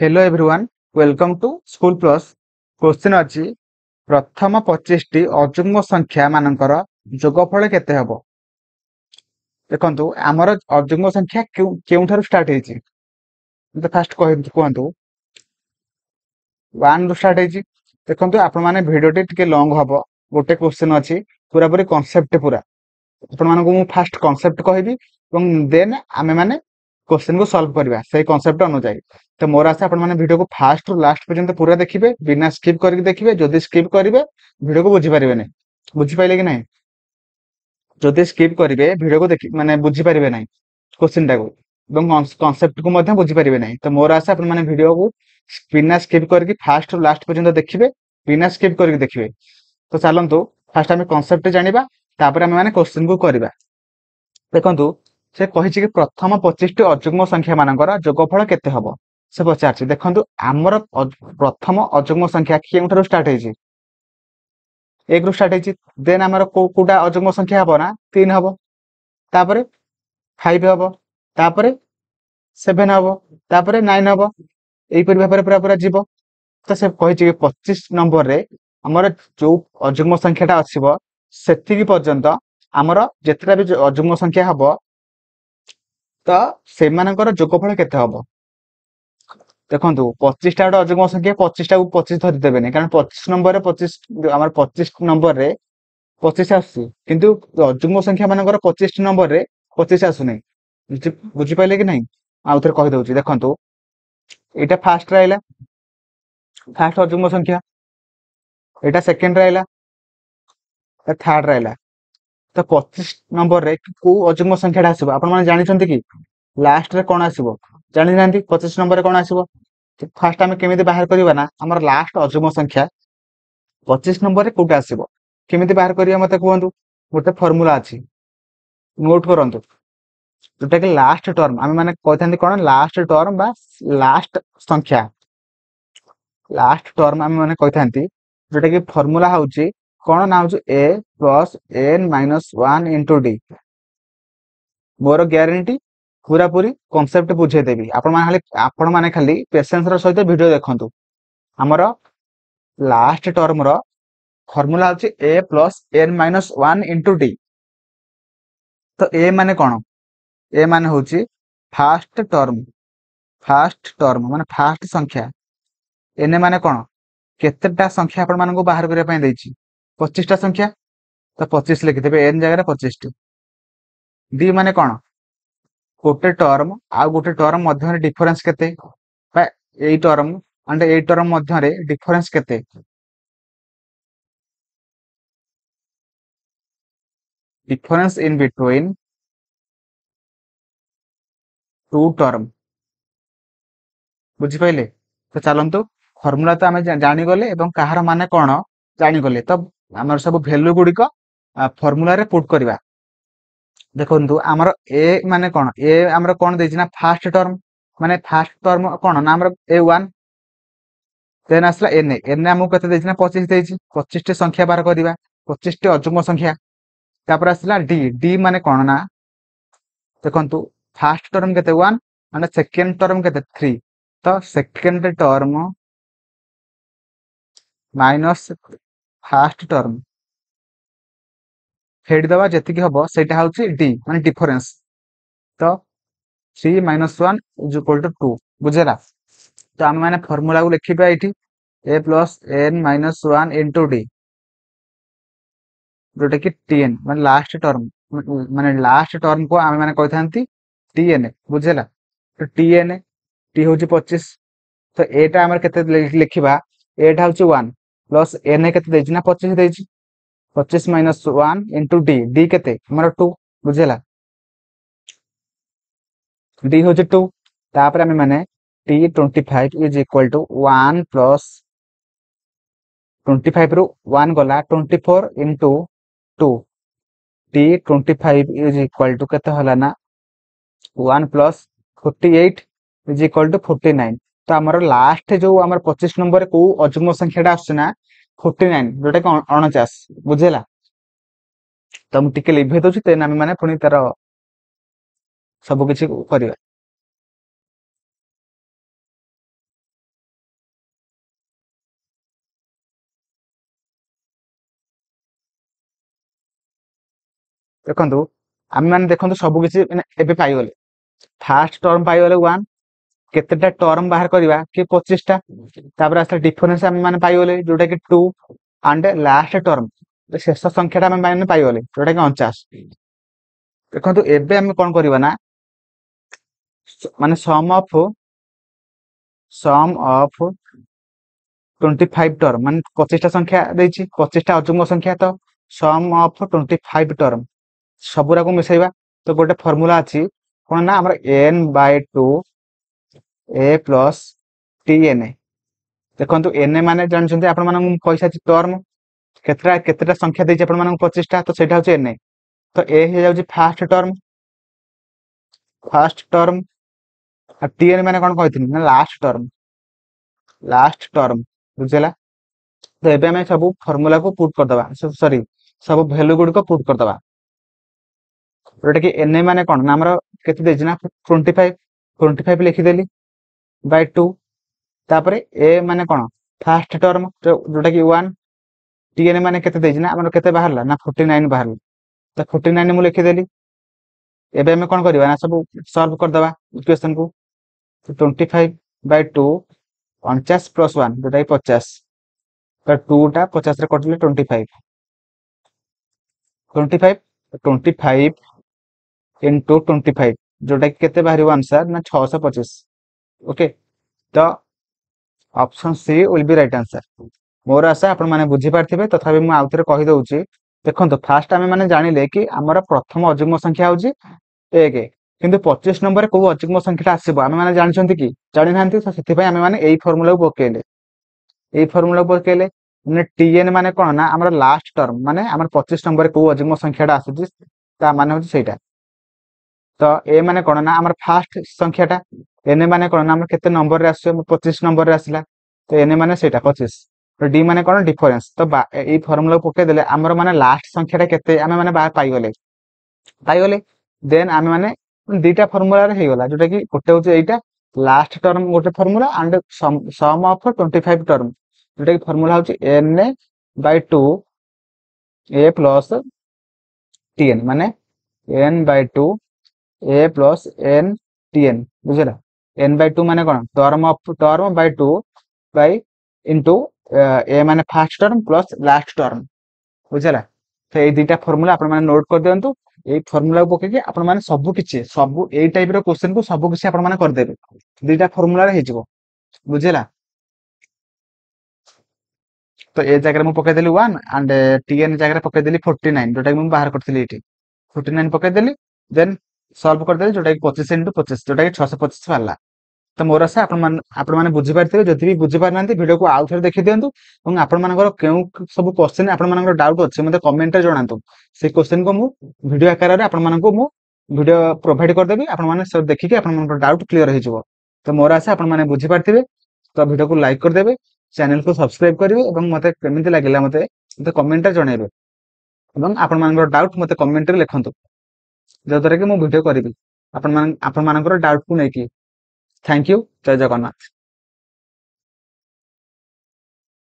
Hello everyone welcome to school plus question अछि प्रथम 25 T अजुग्म संख्या मानकर जोगफल केते हबो। देखंतु हमर अजुग्म संख्या केउठारु स्टार्ट हेछि तो फास्ट कहंतु 1 ରୁ स्टार्ट हेछि। देखंतु आपण माने वीडियो टिके लॉन्ग हबो। गोटे क्वेश्चन अछि पूरा पूरी कांसेप्ट पूरा आपण मानको मु फास्ट कांसेप्ट कहबी एवं देन आमे माने क्वेश्चन को सॉल्व करबा सेही कांसेप्ट अनुसार। तो मोर आशा आपण माने वीडियो को फास्ट रु लास्ट पर्यंत पूरा देखिबे बिना स्किप करके देखिबे। जदि स्किप करिवे वीडियो को बुझी पारिबे नै। बुझी पाइले कि नै? जदि स्किप करिवे वीडियो को देखि माने बुझी पारिबे नै क्वेश्चन टाको एवं कांसेप्ट को मध्य बुझी पारिबे नै। तो मोर आशा आपण माने वीडियो को बिना स्किप करके फास्ट रु लास्ट पर्यंत देखिबे बिना स्किप करके देखिबे। तो चलंतु फास्ट आमे कांसेप्ट जानिबा तापर आमे माने क्वेश्चन को करबा। देखंतु से कहिछि कि प्रथम 25 टी अजुग्म संख्या मानकर जोगफल केते हबो से पचारछि। देखंतु हमर प्रथम अजुग्म संख्या केउठारु स्टार्ट हेछि 1 ରୁ स्टार्ट हेछि। देन हमर कोटा अजुग्म संख्या हबो ना 3 हबो, तापरे 5 हबो, तापरे 7 हबो, तापरे 9 हबो। एई परि भाबरे पूरा पूरा जीवो। तो से कहिछि कि 25 नंबर रे हमर जो अजुग्म संख्याटा आछिबो सेतिकी पर्यंत हमर जेतरा भी अजुग्म संख्या हबो तो सेमानकर जोगफल केते हबो। देखंतु 25 टा अजुग्म संख्या 25 टा को 25 धरि देबे नै कारण 25 नंबर रे 25 हमर 25 नंबर रे 25 आसी किंतु अजुग्म संख्या मानकर 25 नंबर रे 25 आसु नै। बुझी पाइले कि नै? आ उथर कहि दउची। देखंतु एटा फास्ट राइला फास्ट अजुग्म संख्या, एटा सेकंड राइला, ए थर्ड राइला। तो 25 नंबर रे को अजुग्म संख्याटा आसीबो आपण माने जानि छथि कि लास्ट रे कोन आसीबो जानि नांती 25 नंबर रे कोन आसीबो। फास्ट आमे केमिति बाहर करिबा ना हमर लास्ट अजुग्म संख्या 25 नंबर रे कोटा आसीबो केमिति बाहर करिया मते कहंतु। गोटे फार्मूला अछि नोट करंतु जोटा कि लास्ट टर्म आमे माने कहथांती कोन लास्ट टर्म बा लास्ट संख्या लास्ट टर्म आमे माने कहथांती जोटा कि फार्मूला होउची कोन ना होउची a plus n minus 1 into d। More guarantee पूरा पूरी कांसेप्ट बुझे देबी आपण माने खाली पेशेंस रो सहित वीडियो देखंतु। हमर लास्ट टर्म रो फार्मूला होची a plus n minus 1 into d। तो a माने कोन? a माने होची फास्ट टर्म माने फास्ट संख्या। n माने कोन? केतेटा संख्या आपण मानको बाहर करिया पय देछि 25 टा संख्या। तो 25 लिखि देबे n जगह रे 25 टी। d माने कोन? गोटे टर्म आ गोटे टर्म मध्य डिफरेंस केते बा एई टर्म एंड एई टर्म मध्य रे डिफरेंस केते। Difference in between two term. बुझी पाइले? तो चलंतु फार्मूला तो आमे जानि गले एवं कहार माने कोन जानि गले। तो हमर सब वैल्यू गुडी को फार्मूला रे पुट करबा। देखंतु हमर a माने कोन? a हमर कोन देछि ना फास्ट टर्म माने फास्ट टर्म कोन ना हमर a1 देन आसला n हमु कते देछि ना 25 देछि 25 टी संख्या बार करबा 25 टी अजुग्म संख्या। तापर आसला d माने कोन ना देखंतु फास्ट टर्म केते 1 एंड सेकंड टर्म केते 3। तो second term minus first term फेड दबा जति कि हबो सेटा होची d माने डिफरेंस। तो 3 minus 1 is equal to 2 बुझेला। तो हम माने फार्मूला को लिखिबा एठी a plus n minus 1 into d जोटा कि tn माने लास्ट टर्म को हम माने कहथांती tn बुझेला। तो tn t होची 25। तो एटा हमर केते लिखिबा एटा होची 1 प्लस n केते देछि ना 25 देछि 25 minus 1 into d केते हमर 2 बुझेला। d होची 2 तापर हम माने t25 is equal to 1 plus 25 रो 1 गला 24 into 2 t25 is equal to केते होला ना 1 plus 48 is equal to 49। तो हमर लास्ट जो हमर 25 नंबर को अजुग्म संख्याटा आछे ना 49 जोटा कि 49 बुझेला। तो हम टिके लिभे दोछि तेन हम माने पुनी तार सब किछि करिवा। ଦେଖନ୍ତୁ ଆମେ ମାନେ ଦେଖନ୍ତୁ ସବୁ କିଛି ମାନେ ଏବେ ପାଇଗଲେ ଫାଷ୍ଟ ଟର୍ମ ପାଇଗଲେ 1 କେତେଟା ଟର୍ମ ବାହାର କରିବା କି 25ଟା ତାପରେ ଆସିଲା ଡିଫରେନ୍ସ ଆମେ ମାନେ ପାଇଗଲେ ଯୋଉଟା କି 2 ଆଣ୍ଡ ଲାଷ୍ଟ ଟର୍ମ ଶେଷ ସଂଖ୍ୟାଟା ଆମେ ମାନେ ପାଇଗଲେ ଯୋଉଟା କି 49 ଦେଖନ୍ତୁ ଏବେ ଆମେ କଣ କରିବା ନା ମାନେ ସମ ଅଫ 25 ଟର୍ମ ମାନେ 25ଟା ସଂଖ୍ୟା ଦେଇଛି 25ଟା ଅଯୁଗ୍ମ ସଂଖ୍ୟା ତ ସମ ଅଫ 25 ଟର୍ମ ସବୁରାକୁ ମିଶେଇବା ତ ଗୋଟେ ଫର୍ମୁଲା ଅଛି କଣ ନା ଆମର n/2 a ପ୍ଲସ tn ଦେଖନ୍ତୁ n ମାନେ ଜାଣିଛନ୍ତି ଆପଣ ମାନଙ୍କୁ କହିସାରିଛି ଟର୍ମ କେତେଟା ସଂଖ୍ୟା ଦେଇଛି ଆପଣ ମାନଙ୍କୁ 25ଟା ତ ସେଇଟା ହଉଛି n ତ a ହେଇଯାଉଛି ଫାଷ୍ଟ ଟର୍ମ ଆଉ tn ମାନେ କଣ କହିଥିଲି ନା ଲାଷ୍ଟ ଟର୍ମ ବୁଝିଲା ତ ଏବେ ଆମେ ସବୁ ଫର୍ମୁଲାକୁ ପୁଟ୍ କରିଦବା ସରି ସବୁ ଭ୍ୟାଲୁ ଗୁଡିକ ପୁଟ୍ କରିଦବା जोटा कि एन माने कौन ना हमरो केते देछि ना 25 लिखिदेली बाय 2 तापरे ए माने कौन फास्ट टर्म जोटा कि 1 टीएन माने केते देछि ना हमरो केते बाहरला ना 49 बाहरला तो 49 मु लिखिदेली एबे हमें कौन करबा ना सब सॉल्व कर दबा इक्वेशन को 25/2 49 + 1 जोटा कि 50 तो 2 टा 50 रे कटले 25 into 25 जोटा कि केते बाहर आंसर ना 625 ओके तो option C will be right answer मोर आशा आपण माने बुझी पारथिबे तथापि मु आउथरे कहि दउची देखंतो फास्ट आमे माने जानिले कि हमर प्रथम अजुग्म संख्या होची 1 किंतु 25 नंबर को अजुग्म संख्याटा आसीबो आमे माने जानिसंती कि जानि नांती तो सेति पय आमे माने एई फार्मूला को पकेले माने टीएन माने कोन ना हमर लास्ट टर्म माने हमर 25 नंबर को अजुग्म संख्याटा आसीची ता माने होची सेटा तो ए माने कोन ना हमर फास्ट संख्याटा एन माने कोन ना हमर केते नंबर रे आसी 25 नंबर रे आसिला तो एन माने सेटा 25 तो डी माने कोन डिफरेंस तो ए फार्मूला पके देले हमर माने लास्ट संख्याटा केते आमे माने बा पाइगले देन आमे माने दुईटा फार्मूला रे हेगला जोटा कि गोटे होचे एटा लास्ट टर्म गोटे formula and sum of 25 term जोटा कि फार्मूला होचे n/2 a प्लस tn माने n/2 a plus n tn बुझला n/2 माने कोन टर्म बाय 2 बाय इनटू ए माने first term plus last term बुझला तो ए दुईटा फार्मूला आपण माने नोट कर दियंतु ए फार्मूला को पके आपण माने सब ए टाइप रो क्वेश्चन को सब किछि आपण माने कर देबे दुईटा फार्मूला रे हेजिवो बुझला तो ए जगह मु पके देली 1 एंड tn जगह पके देली 49 जोटा कि मु बाहर करथिली एठी 49 पके देली देन सॉल्व कर देली जोटा कि 25 * 25 जोटा कि 625 वाला तो मोर आशा आपण माने बुझी पारथिबे जदि भी बुझी पार नांती वीडियो को आउ थरे देखि दियंतु और आपण मानकर केउ सब क्वेश्चन आपण मानकर डाउट अछि मते कमेंट रे जणांतु से क्वेश्चन को मु वीडियो आकार रे आपण मानको मु वीडियो प्रोवाइड कर देबी आपण माने सब देखि के आपण मानकर डाउट क्लियर हो जिवो तो मोर आशा आपण माने बुझी पारथिबे तो वीडियो को लाइक कर देबे चैनल को सब्सक्राइब करिवे एवं मते केमिति लागिला मते कमेंट रे जणाइबे एवं आपण मानकर डाउट मते कमेंट रे लिखंतु जदरे कि मु वीडियो करिबी आपण मानकर डाउट को नै कि थैंक यू जय जगन्नाथ।